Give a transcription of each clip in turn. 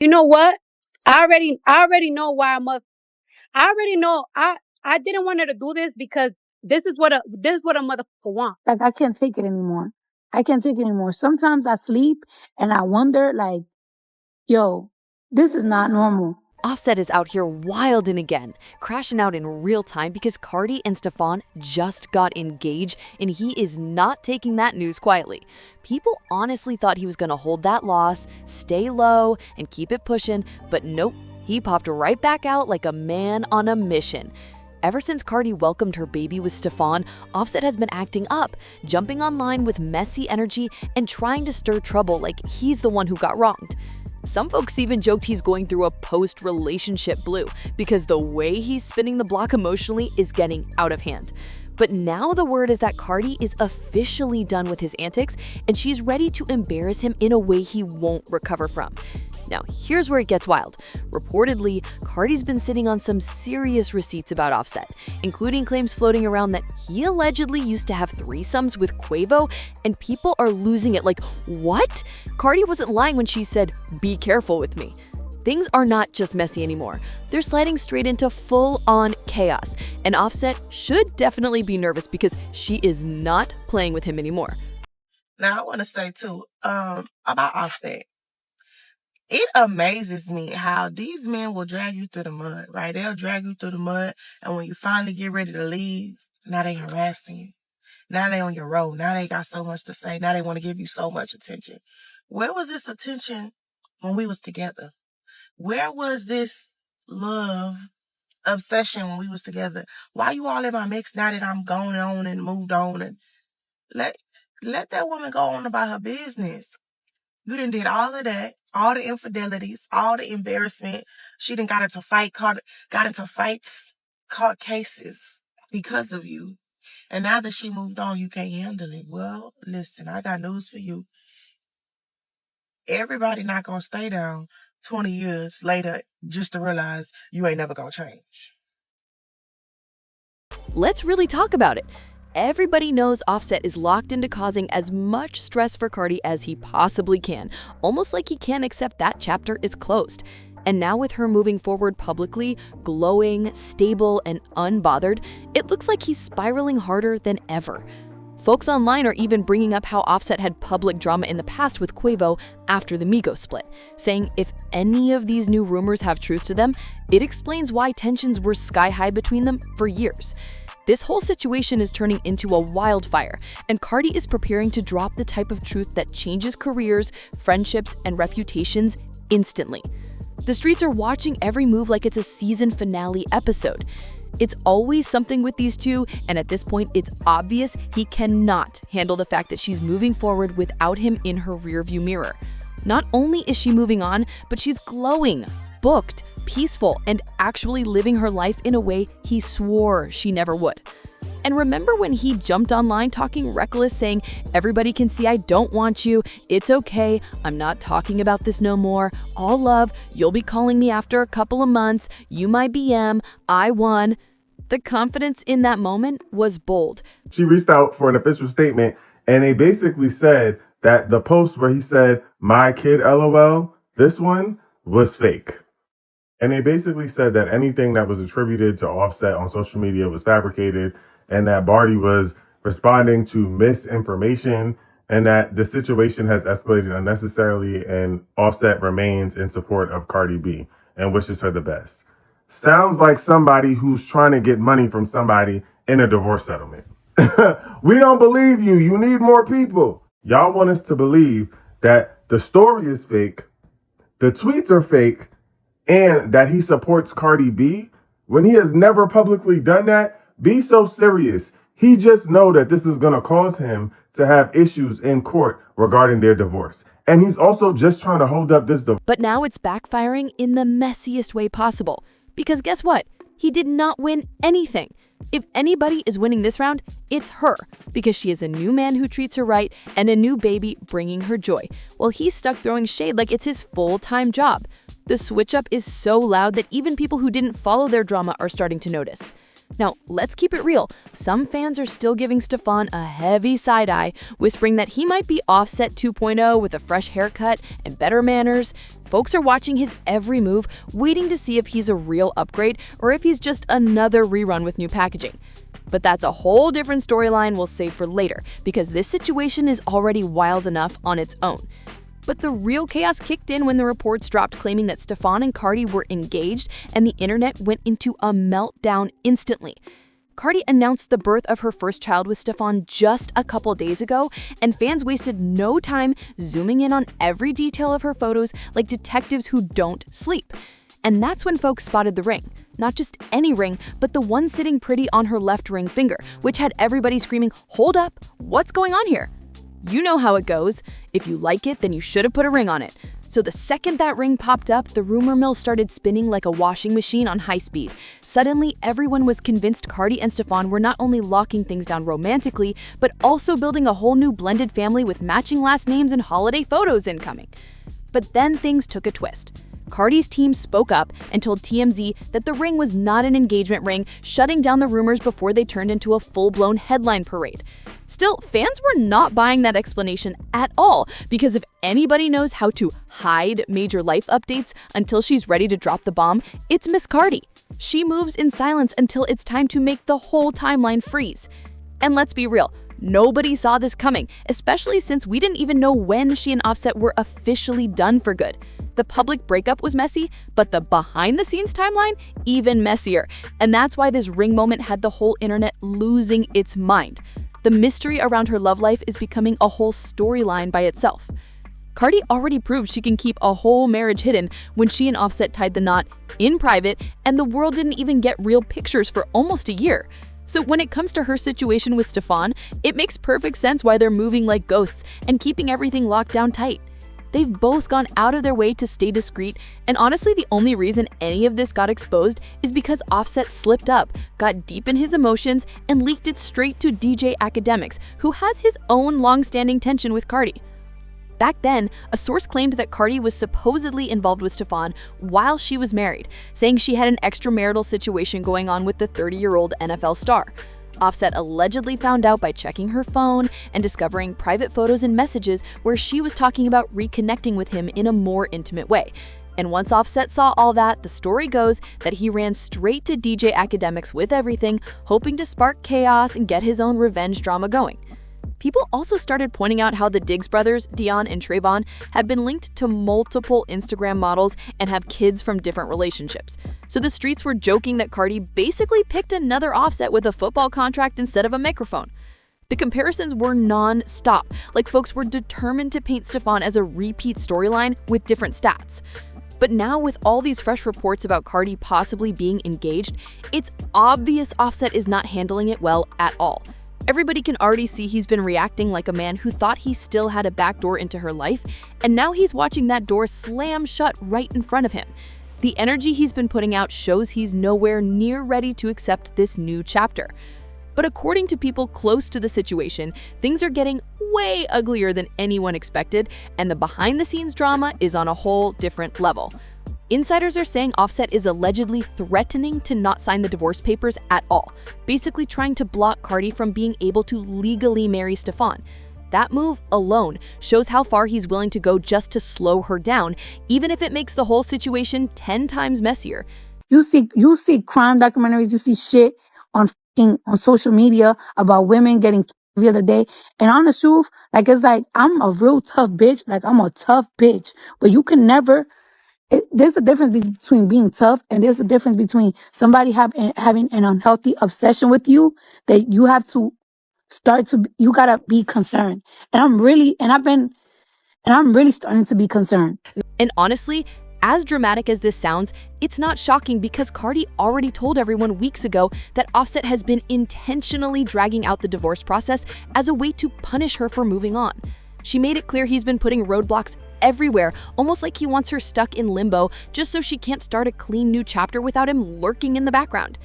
You know what? I already know why I already know I didn't want her to do this because this is what a motherfucker want. Like I can't take it anymore. I can't take it anymore. Sometimes I sleep and I wonder, like, yo, this is not normal. Offset is out here wildin' again, crashing out in real time because Cardi and Stefan just got engaged and he is not taking that news quietly. People honestly thought he was gonna hold that loss, stay low, and keep it pushing, but nope, he popped right back out like a man on a mission. Ever since Cardi welcomed her baby with Stefan, Offset has been acting up, jumping online with messy energy and trying to stir trouble like he's the one who got wronged. Some folks even joked he's going through a post-relationship blue because the way he's spinning the block emotionally is getting out of hand. But now the word is that Cardi is officially done with his antics and she's ready to embarrass him in a way he won't recover from. Now, here's where it gets wild. Reportedly, Cardi's been sitting on some serious receipts about Offset, including claims floating around that he allegedly used to have threesomes with Quavo, and people are losing it like, what? Cardi wasn't lying when she said, "Be careful with me." Things are not just messy anymore. They're sliding straight into full-on chaos, and Offset should definitely be nervous because she is not playing with him anymore. Now, I want to say, too, about Offset. It amazes me how these men will drag you through the mud, right? They'll drag you through the mud, and when you finally get ready to leave, now they harassing you. Now they on your road. Now they got so much to say. Now they want to give you so much attention. Where was this attention when we was together? Where was this love, obsession when we was together? Why you all in my mix now that I'm going on and moved on? And let that woman go on about her business. You done did all of that, all the infidelities, all the embarrassment. She done got into fights, caught cases because of you. And now that she moved on, you can't handle it. Well, listen, I got news for you. Everybody not gonna stay down 20 years later just to realize you ain't never gonna change. Let's really talk about it. Everybody knows Offset is locked into causing as much stress for Cardi as he possibly can, almost like he can't accept that chapter is closed. And now with her moving forward publicly, glowing, stable, and unbothered, it looks like he's spiraling harder than ever. Folks online are even bringing up how Offset had public drama in the past with Quavo after the Migos split, saying if any of these new rumors have truth to them, it explains why tensions were sky high between them for years. This whole situation is turning into a wildfire, and Cardi is preparing to drop the type of truth that changes careers, friendships, and reputations instantly. The streets are watching every move like it's a season finale episode. It's always something with these two, and at this point, it's obvious he cannot handle the fact that she's moving forward without him in her rearview mirror. Not only is she moving on, but she's glowing, booked, peaceful, and actually living her life in a way he swore she never would. And remember when he jumped online talking reckless, saying, "Everybody can see I don't want you, it's okay, I'm not talking about this no more, all love, you'll be calling me after a couple of months, you my BM, I won." The confidence in that moment was bold. She reached out for an official statement, and they basically said that the post where he said, "My kid, LOL," this one was fake. And they basically said that anything that was attributed to Offset on social media was fabricated, and that Barty was responding to misinformation, and that the situation has escalated unnecessarily, and Offset remains in support of Cardi B and wishes her the best. Sounds like somebody who's trying to get money from somebody in a divorce settlement. We don't believe you. You need more people. Y'all want us to believe that the story is fake, the tweets are fake, and that he supports Cardi B when he has never publicly done that. Be so serious. He just know that this is going to cause him to have issues in court regarding their divorce. And he's also just trying to hold up this divorce. But now it's backfiring in the messiest way possible. Because guess what? He did not win anything. If anybody is winning this round, it's her, because she has a new man who treats her right and a new baby bringing her joy, while he's stuck throwing shade like it's his full-time job. The switch up is so loud that even people who didn't follow their drama are starting to notice. Now, let's keep it real. Some fans are still giving Stefan a heavy side-eye, whispering that he might be Offset 2.0 with a fresh haircut and better manners. Folks are watching his every move, waiting to see if he's a real upgrade or if he's just another rerun with new packaging. But that's a whole different storyline we'll save for later, because this situation is already wild enough on its own. But the real chaos kicked in when the reports dropped claiming that Stefan and Cardi were engaged, and the internet went into a meltdown instantly. Cardi announced the birth of her first child with Stefan just a couple days ago, and fans wasted no time zooming in on every detail of her photos like detectives who don't sleep. And that's when folks spotted the ring. Not just any ring, but the one sitting pretty on her left ring finger, which had everybody screaming, "Hold up, what's going on here?" You know how it goes. If you like it, then you should have put a ring on it. So the second that ring popped up, the rumor mill started spinning like a washing machine on high speed. Suddenly, everyone was convinced Cardi and Stefan were not only locking things down romantically, but also building a whole new blended family with matching last names and holiday photos incoming. But then things took a twist. Cardi's team spoke up and told TMZ that the ring was not an engagement ring, shutting down the rumors before they turned into a full-blown headline parade. Still, fans were not buying that explanation at all, because if anybody knows how to hide major life updates until she's ready to drop the bomb, it's Miss Cardi. She moves in silence until it's time to make the whole timeline freeze. And let's be real, nobody saw this coming, especially since we didn't even know when she and Offset were officially done for good. The public breakup was messy, but the behind-the-scenes timeline, even messier. And that's why this ring moment had the whole internet losing its mind. The mystery around her love life is becoming a whole storyline by itself. Cardi already proved she can keep a whole marriage hidden when she and Offset tied the knot in private, and the world didn't even get real pictures for almost a year. So when it comes to her situation with Stefan, it makes perfect sense why they're moving like ghosts and keeping everything locked down tight. They've both gone out of their way to stay discreet, and honestly, the only reason any of this got exposed is because Offset slipped up, got deep in his emotions, and leaked it straight to DJ Academics, who has his own long-standing tension with Cardi. Back then, a source claimed that Cardi was supposedly involved with Stefan while she was married, saying she had an extramarital situation going on with the 30-year-old NFL star. Offset allegedly found out by checking her phone and discovering private photos and messages where she was talking about reconnecting with him in a more intimate way. And once Offset saw all that, the story goes that he ran straight to DJ Academics with everything, hoping to spark chaos and get his own revenge drama going. People also started pointing out how the Diggs brothers, Dion and Trayvon, have been linked to multiple Instagram models and have kids from different relationships. So the streets were joking that Cardi basically picked another Offset with a football contract instead of a microphone. The comparisons were non-stop, like folks were determined to paint Stefan as a repeat storyline with different stats. But now with all these fresh reports about Cardi possibly being engaged, it's obvious Offset is not handling it well at all. Everybody can already see he's been reacting like a man who thought he still had a backdoor into her life, and now he's watching that door slam shut right in front of him. The energy he's been putting out shows he's nowhere near ready to accept this new chapter. But according to people close to the situation, things are getting way uglier than anyone expected, and the behind-the-scenes drama is on a whole different level. Insiders are saying Offset is allegedly threatening to not sign the divorce papers at all, basically trying to block Cardi from being able to legally marry Stefan. That move alone shows how far he's willing to go just to slow her down, even if it makes the whole situation 10 times messier. You see crime documentaries, you see shit on social media about women getting killed the other day. And on the truth, like it's like I'm a real tough bitch. Like I'm a tough bitch. But you can never there's a difference between being tough, and there's a difference between somebody having an unhealthy obsession with you that you have to you gotta be concerned. And I'm really starting to be concerned. And honestly, as dramatic as this sounds, it's not shocking because Cardi already told everyone weeks ago that Offset has been intentionally dragging out the divorce process as a way to punish her for moving on. She made it clear he's been putting roadblocks everywhere, almost like he wants her stuck in limbo just so she can't start a clean new chapter without him lurking in the background.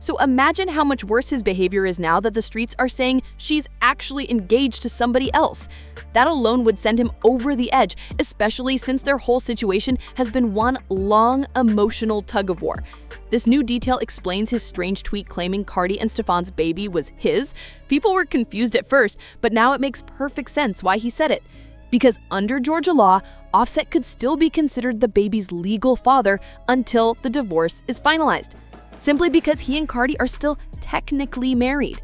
So imagine how much worse his behavior is now that the streets are saying she's actually engaged to somebody else. That alone would send him over the edge, especially since their whole situation has been one long emotional tug-of-war. This new detail explains his strange tweet claiming Cardi and Stefan's baby was his. People were confused at first, but now it makes perfect sense why he said it. Because under Georgia law, Offset could still be considered the baby's legal father until the divorce is finalized, simply because he and Cardi are still technically married.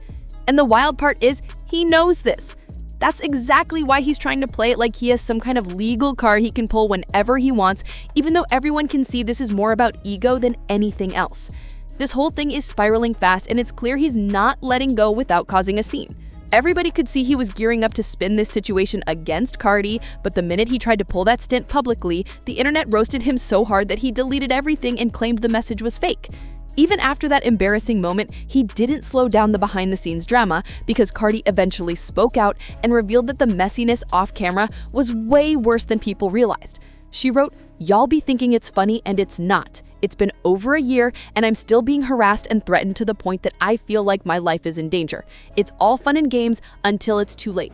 And the wild part is, he knows this. That's exactly why he's trying to play it like he has some kind of legal card he can pull whenever he wants, even though everyone can see this is more about ego than anything else. This whole thing is spiraling fast, and it's clear he's not letting go without causing a scene. Everybody could see he was gearing up to spin this situation against Cardi, but the minute he tried to pull that stint publicly, the internet roasted him so hard that he deleted everything and claimed the message was fake. Even after that embarrassing moment, he didn't slow down the behind-the-scenes drama because Cardi eventually spoke out and revealed that the messiness off camera was way worse than people realized. She wrote, "Y'all be thinking it's funny and it's not. It's been over a year and I'm still being harassed and threatened to the point that I feel like my life is in danger. It's all fun and games until it's too late."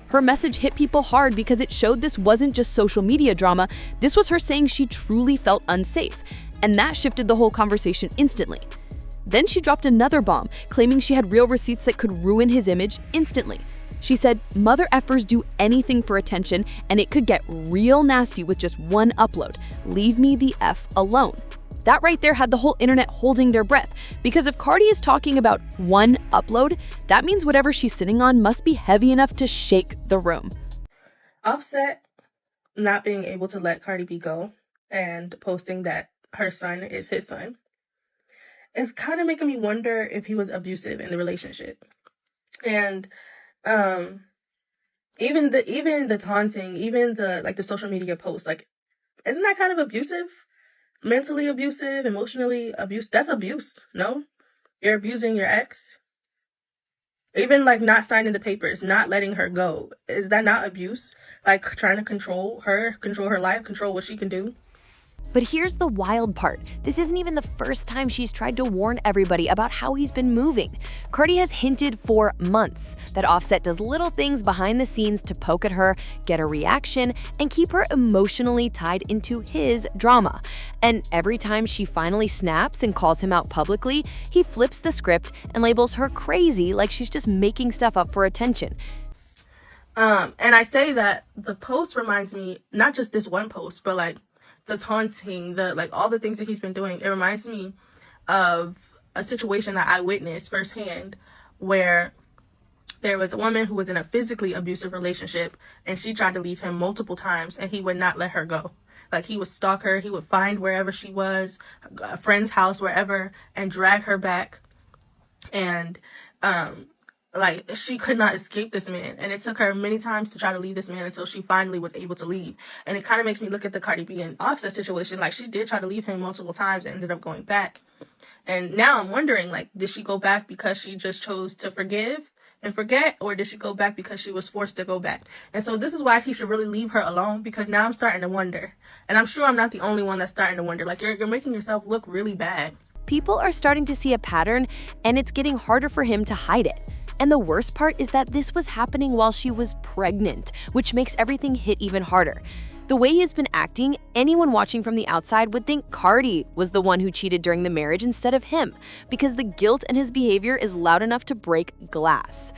Her message hit people hard because it showed this wasn't just social media drama, this was her saying she truly felt unsafe, and that shifted the whole conversation instantly. Then she dropped another bomb, claiming she had real receipts that could ruin his image instantly. She said, "Mother effers do anything for attention, and it could get real nasty with just one upload. Leave me the F alone." That right there had the whole internet holding their breath, because if Cardi is talking about one upload, that means whatever she's sitting on must be heavy enough to shake the room. Offset not being able to let Cardi B go and posting that her son is his son is kind of making me wonder if he was abusive in the relationship. And even the taunting, even the social media posts, like, isn't that kind of abusive? Mentally abusive, emotionally abusive. That's abuse, no? You're abusing your ex. Even like not signing the papers, not letting her go. Is that not abuse? Like trying to control her life, control what she can do? But here's the wild part. This isn't even the first time she's tried to warn everybody about how he's been moving. Cardi has hinted for months that Offset does little things behind the scenes to poke at her, get a reaction, and keep her emotionally tied into his drama. And every time she finally snaps and calls him out publicly, he flips the script and labels her crazy, like she's just making stuff up for attention. And I say that the post reminds me, not just this one post, but like the taunting, all the things that he's been doing. It reminds me of a situation that I witnessed firsthand where there was a woman who was in a physically abusive relationship and she tried to leave him multiple times and he would not let her go. Like, he would stalk her, he would find wherever she was, a friend's house, wherever, and drag her back. And she could not escape this man, and it took her many times to try to leave this man until she finally was able to leave. And it kind of makes me look at the Cardi B and Offset situation. Like, she did try to leave him multiple times and ended up going back. And now I'm wondering, like, did she go back because she just chose to forgive and forget, or did she go back because she was forced to go back? And so this is why he should really leave her alone, because now I'm starting to wonder, and I'm sure I'm not the only one that's starting to wonder. Like, you're making yourself look really bad. People are starting to see a pattern, and it's getting harder for him to hide it. And the worst part is that this was happening while she was pregnant, which makes everything hit even harder. The way he has been acting, anyone watching from the outside would think Cardi was the one who cheated during the marriage instead of him, because the guilt in his behavior is loud enough to break glass.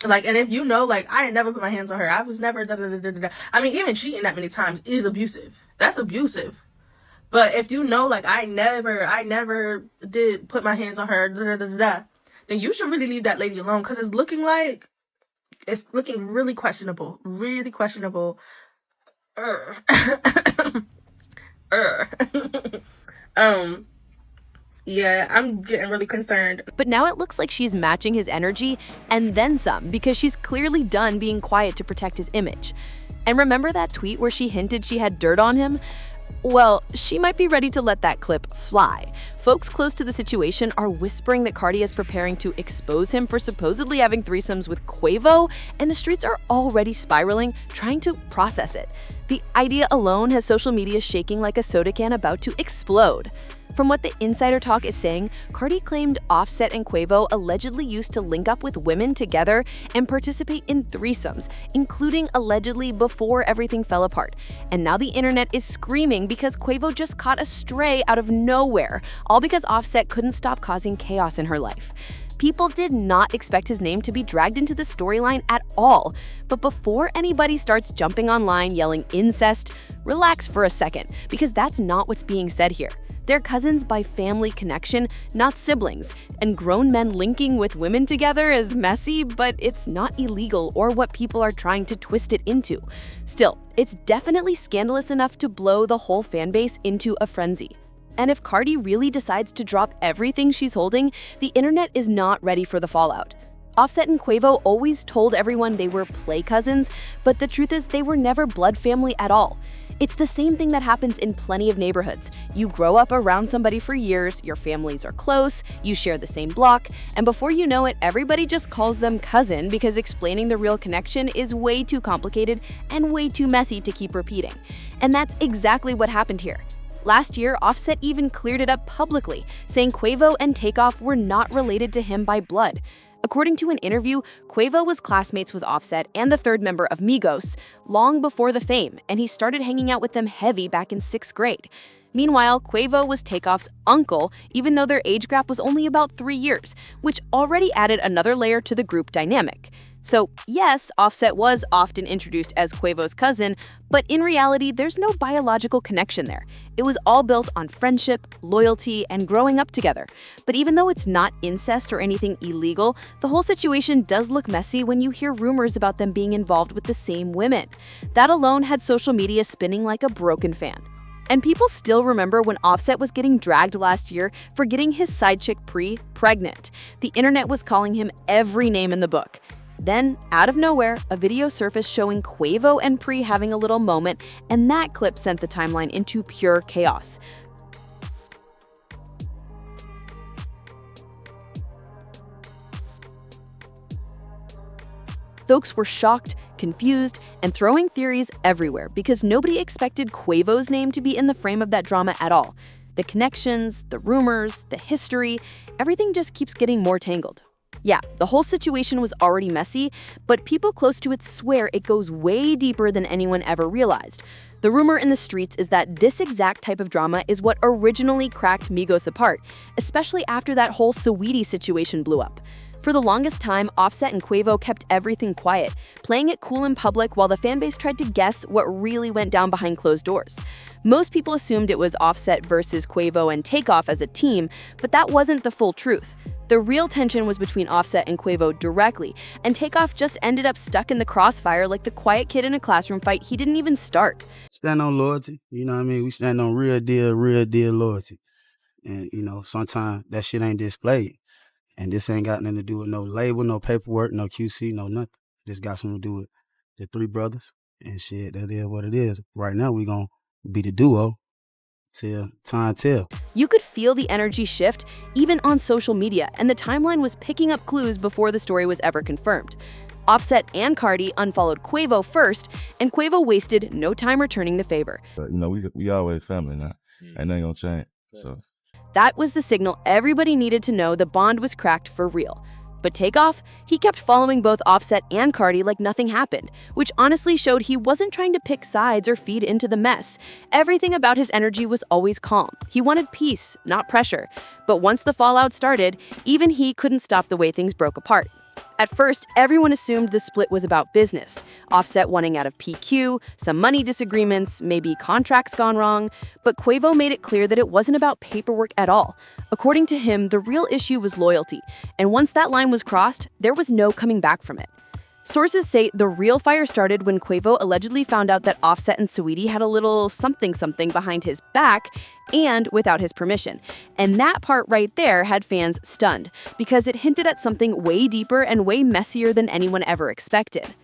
Like, and if you know, like, I ain't never put my hands on her, I was never da-da-da-da-da. I mean, even cheating that many times is abusive. That's abusive. But if you know, like, I never did put my hands on her, da-da-da-da-da, then you should really leave that lady alone, because it's looking really questionable. Really questionable. Yeah, I'm getting really concerned. But now it looks like she's matching his energy and then some, because she's clearly done being quiet to protect his image. And remember that tweet where she hinted she had dirt on him? Well, she might be ready to let that clip fly. Folks close to the situation are whispering that Cardi is preparing to expose him for supposedly having threesomes with Quavo, and the streets are already spiraling, trying to process it. The idea alone has social media shaking like a soda can about to explode. From what the insider talk is saying, Cardi claimed Offset and Quavo allegedly used to link up with women together and participate in threesomes, including allegedly before everything fell apart. And now the internet is screaming because Quavo just caught a stray out of nowhere, all because Offset couldn't stop causing chaos in her life. People did not expect his name to be dragged into the storyline at all. But before anybody starts jumping online yelling incest, relax for a second, because that's not what's being said here. They're cousins by family connection, not siblings, and grown men linking with women together is messy, but it's not illegal or what people are trying to twist it into. Still, it's definitely scandalous enough to blow the whole fanbase into a frenzy. And if Cardi really decides to drop everything she's holding, the internet is not ready for the fallout. Offset and Quavo always told everyone they were play cousins, but the truth is they were never blood family at all. It's the same thing that happens in plenty of neighborhoods. You grow up around somebody for years, your families are close, you share the same block, and before you know it, everybody just calls them cousin because explaining the real connection is way too complicated and way too messy to keep repeating. And that's exactly what happened here. Last year, Offset even cleared it up publicly, saying Quavo and Takeoff were not related to him by blood. According to an interview, Quavo was classmates with Offset and the third member of Migos long before the fame, and he started hanging out with them heavy back in 6th grade. Meanwhile, Quavo was Takeoff's uncle, even though their age gap was only about 3 years, which already added another layer to the group dynamic. So yes, Offset was often introduced as Quavo's cousin, but in reality, there's no biological connection there. It was all built on friendship, loyalty, and growing up together. But even though it's not incest or anything illegal, the whole situation does look messy when you hear rumors about them being involved with the same women. That alone had social media spinning like a broken fan. And people still remember when Offset was getting dragged last year for getting his side chick pregnant. The internet was calling him every name in the book. Then, out of nowhere, a video surfaced showing Quavo and Pre having a little moment, and that clip sent the timeline into pure chaos. Folks were shocked, confused, and throwing theories everywhere because nobody expected Quavo's name to be in the frame of that drama at all. The connections, the rumors, the history, everything just keeps getting more tangled. Yeah, the whole situation was already messy, but people close to it swear it goes way deeper than anyone ever realized. The rumor in the streets is that this exact type of drama is what originally cracked Migos apart, especially after that whole Saweetie situation blew up. For the longest time, Offset and Quavo kept everything quiet, playing it cool in public while the fanbase tried to guess what really went down behind closed doors. Most people assumed it was Offset versus Quavo and Takeoff as a team, but that wasn't the full truth. The real tension was between Offset and Quavo directly, and Takeoff just ended up stuck in the crossfire like the quiet kid in a classroom fight he didn't even start. Stand on loyalty, you know what I mean? We stand on real deal loyalty. And, sometimes that shit ain't displayed. And this ain't got nothing to do with no label, no paperwork, no QC, no nothing. This got something to do with the three brothers. And shit, that is what it is. Right now, we gonna be the duo till time tell. You could feel the energy shift even on social media, and the timeline was picking up clues before the story was ever confirmed. Offset and Cardi unfollowed Quavo first, and Quavo wasted no time returning the favor. But, we always family now. Ain't nothing gonna change. So that was the signal everybody needed to know the bond was cracked for real. But Takeoff, he kept following both Offset and Cardi like nothing happened, which honestly showed he wasn't trying to pick sides or feed into the mess. Everything about his energy was always calm. He wanted peace, not pressure. But once the fallout started, even he couldn't stop the way things broke apart. At first, everyone assumed the split was about business. Offset wanting out of PQ, some money disagreements, maybe contracts gone wrong. But Quavo made it clear that it wasn't about paperwork at all. According to him, the real issue was loyalty. And once that line was crossed, there was no coming back from it. Sources say the real fire started when Quavo allegedly found out that Offset and Saweetie had a little something behind his back and without his permission. And that part right there had fans stunned because it hinted at something way deeper and way messier than anyone ever expected.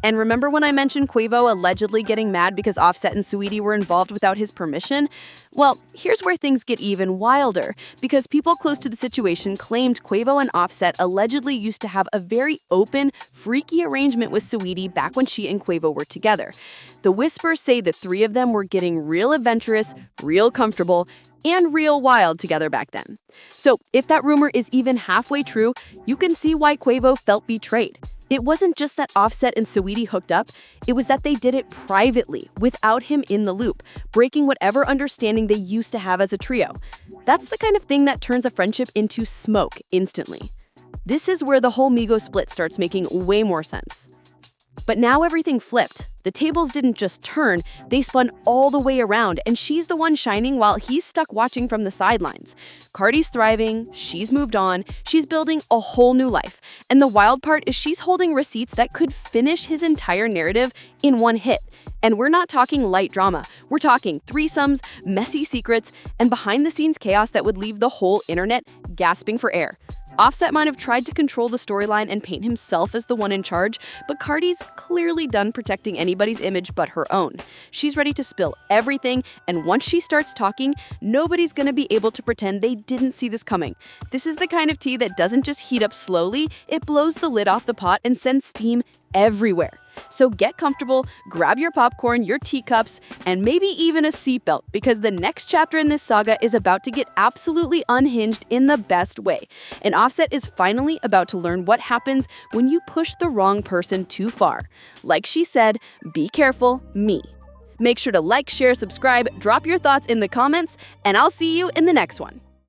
And remember when I mentioned Quavo allegedly getting mad because Offset and Saweetie were involved without his permission? Well, here's where things get even wilder, because people close to the situation claimed Quavo and Offset allegedly used to have a very open, freaky arrangement with Saweetie back when she and Quavo were together. The whispers say the three of them were getting real adventurous, real comfortable, and real wild together back then. So if that rumor is even halfway true, you can see why Quavo felt betrayed. It wasn't just that Offset and Saweetie hooked up, it was that they did it privately, without him in the loop, breaking whatever understanding they used to have as a trio. That's the kind of thing that turns a friendship into smoke instantly. This is where the whole Migos split starts making way more sense. But now everything flipped. The tables didn't just turn, they spun all the way around, and she's the one shining while he's stuck watching from the sidelines. Cardi's thriving, she's moved on, she's building a whole new life. And the wild part is she's holding receipts that could finish his entire narrative in one hit. And we're not talking light drama. We're talking threesomes, messy secrets, and behind-the-scenes chaos that would leave the whole internet gasping for air. Offset might have tried to control the storyline and paint himself as the one in charge, but Cardi's clearly done protecting anybody's image but her own. She's ready to spill everything, and once she starts talking, nobody's gonna be able to pretend they didn't see this coming. This is the kind of tea that doesn't just heat up slowly, it blows the lid off the pot and sends steam everywhere. So get comfortable, grab your popcorn, your teacups, and maybe even a seatbelt, because the next chapter in this saga is about to get absolutely unhinged in the best way. And Offset is finally about to learn what happens when you push the wrong person too far. Like she said, be careful, me. Make sure to like, share, subscribe, drop your thoughts in the comments, and I'll see you in the next one.